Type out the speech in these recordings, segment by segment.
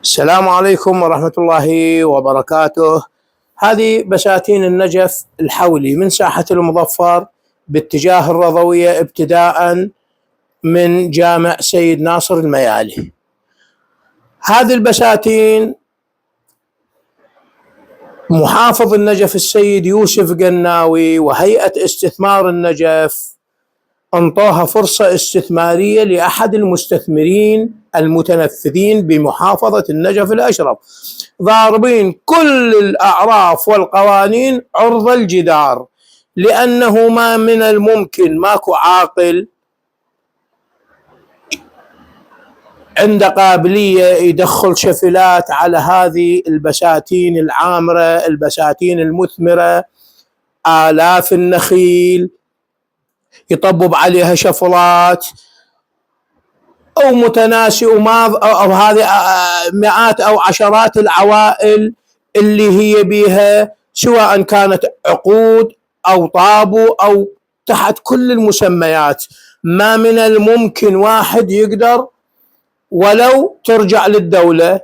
السلام عليكم ورحمة الله وبركاته. هذه بساتين النجف الحولي من ساحة المظفر باتجاه الرضوية ابتداء من جامع سيد ناصر الميالي. هذه البساتين محافظ النجف السيد يوسف قناوي وهيئة استثمار النجف انطوها فرصة استثمارية لأحد المستثمرين المتنفذين بمحافظة النجف الأشرف، ضاربين كل الأعراف والقوانين عرض الجدار، لأنه ما من الممكن ماكو عاقل عنده قابلية يدخل شفلات على هذه البساتين العامرة، البساتين المثمرة، آلاف النخيل يطبب عليها شفلات أو متناسي أو هذه مئات أو عشرات العوائل اللي هي بيها، سواء كانت عقود أو طابو أو تحت كل المسميات. ما من الممكن واحد يقدر ولو ترجع للدولة،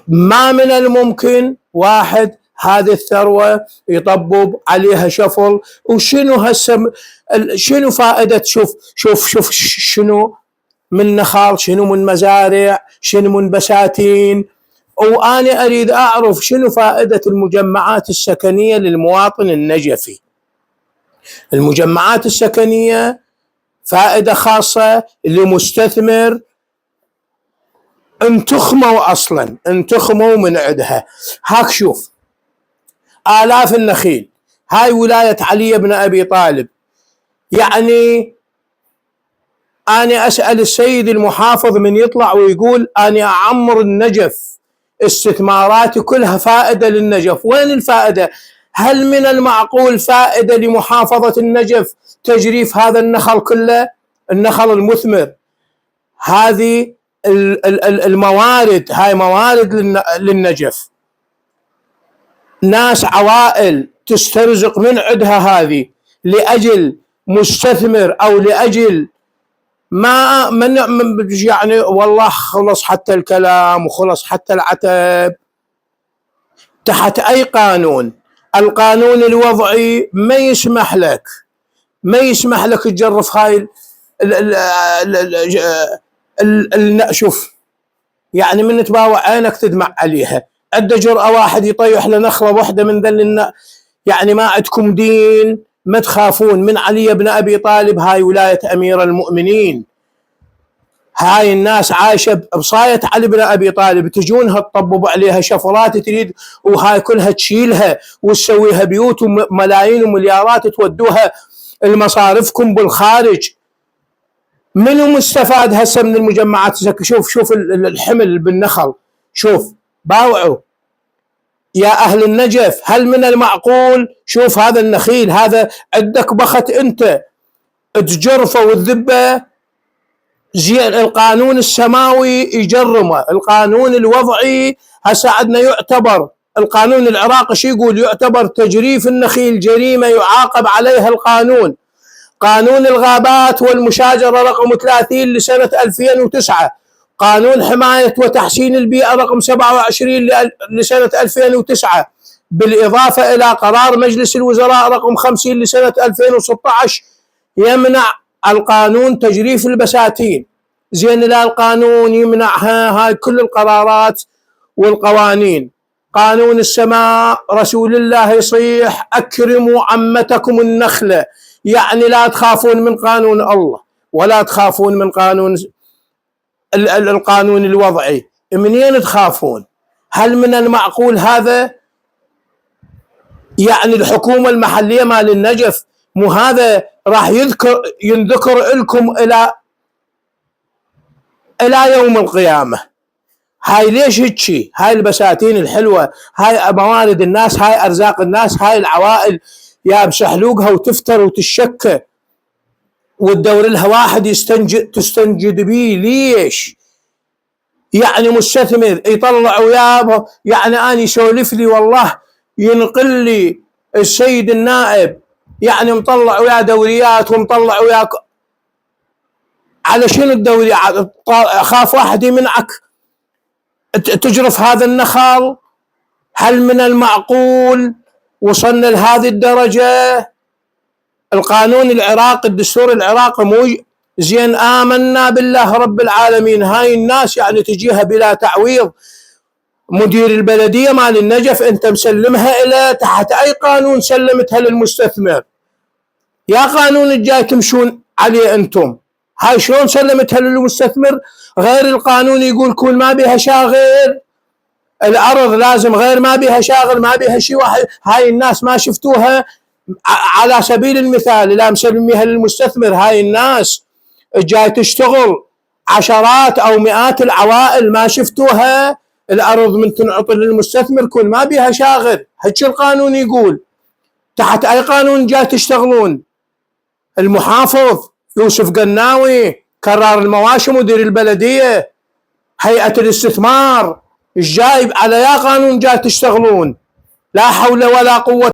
ما من الممكن واحد هذه الثروة يطبب عليها شفل. وشنو شنو فائدة؟ شوف شنو من نخل، شنو من مزارع، شنو من بساتين. وأنا أريد أعرف شنو فائدة المجمعات السكنية للمواطن النجفي. المجمعات السكنية فائدة خاصة لمستثمر انتخموا أصلا، انتخموا من عندها. هاك شوف آلاف النخيل، هاي ولاية علي بن أبي طالب. يعني أنا أسأل السيد المحافظ من يطلع ويقول أنا أعمر النجف، استثماراتي كلها فائدة للنجف. وين الفائدة؟ هل من المعقول فائدة لمحافظة النجف تجريف هذا النخل كله، النخل المثمر؟ هذه الموارد، هاي موارد للنجف، ناس عوائل تسترزق من عندها هذه لأجل مستثمر أو لأجل ما من يعني والله خلص حتى الكلام وخلص حتى العتب تحت أي قانون. القانون الوضعي ما يسمح لك تجرف هاي شوف، يعني من تباوع عينك تدمع عليها. عنده جرأة واحد يطيح لنخلة واحدة من ذل، يعني ما عندكم دين؟ ما تخافون من علي بن أبي طالب؟ هاي ولاية أمير المؤمنين، هاي الناس عايشة بصاية علي بن أبي طالب، تجونها تطبب عليها شفرات تريد، وهاي كلها تشيلها وتسويها بيوت وملايين ومليارات تودوها المصارفكم بالخارج. منو مستفاد هسه من المجمعات؟ شوف الحمل بالنخل، شوف باوعوا يا أهل النجف. هل من المعقول؟ شوف هذا النخيل، هذا عندك بخت أنت تجرفه وتذبه، زين القانون السماوي يجرمه، القانون الوضعي هسه عندنا يعتبر، القانون العراقي شو يقول؟ يعتبر تجريف النخيل جريمة يعاقب عليها القانون. قانون الغابات والمشاجرة رقم 30 لسنة 2009، قانون حماية وتحسين البيئة رقم 27 لسنة 2009، بالإضافة إلى قرار مجلس الوزراء رقم 50 لسنة 2016 يمنع القانون تجريف البساتين. زين لا القانون يمنعها، هاي كل القرارات والقوانين. قانون السماء رسول الله يصيح أكرموا عمتكم النخلة، يعني لا تخافون من قانون الله ولا تخافون من قانون القانون الوضعي. منين تخافون؟ هل من المعقول هذا؟ يعني الحكومة المحلية مال النجف مو هذا راح ينذكر لكم إلى يوم القيامة؟ هاي ليش هيك؟ هاي البساتين الحلوة، هاي موارد الناس، هاي أرزاق الناس، هاي العوائل يا بسحلوقها وتفتر وتشكى والدور لها واحد تستنجد بيه. ليش؟ يعني مستثمر يطلع وياه، يعني أنا يسولف لي والله ينقل لي السيد النائب، يعني مطلع وياه دوريات ومطلع وياه على شنو الدوري؟ خاف واحد يمنعك تجرف هذا النخل؟ هل من المعقول وصلنا لهذه الدرجة؟ القانون العراقي، الدستور العراقي مو زين. آمنا بالله رب العالمين. هاي الناس يعني تجيها بلا تعويض. مدير البلدية مال النجف انت مسلمها إلى تحت أي قانون سلمتها للمستثمر؟ يا قانون الجاي تمشون عليه انتم، هاي شلون سلمتها للمستثمر؟ غير القانون يقول كل ما بها شاغل، الأرض لازم غير ما بها شاغل، ما بها شيء واحد. هاي الناس ما شفتوها؟ على سبيل المثال لا مسلميها للمستثمر، هاي الناس جاي تشتغل عشرات أو مئات العوائل، ما شفتوها؟ الأرض من تنعطي للمستثمر كل ما بها شاغل، هيك القانون يقول. تحت أي قانون جاي تشتغلون؟ المحافظ يوسف قناوي، كرار المواشي، مدير البلدية، هيئة الاستثمار، ايش جايب على يا قانون جاي تشتغلون؟ لا حول ولا قوة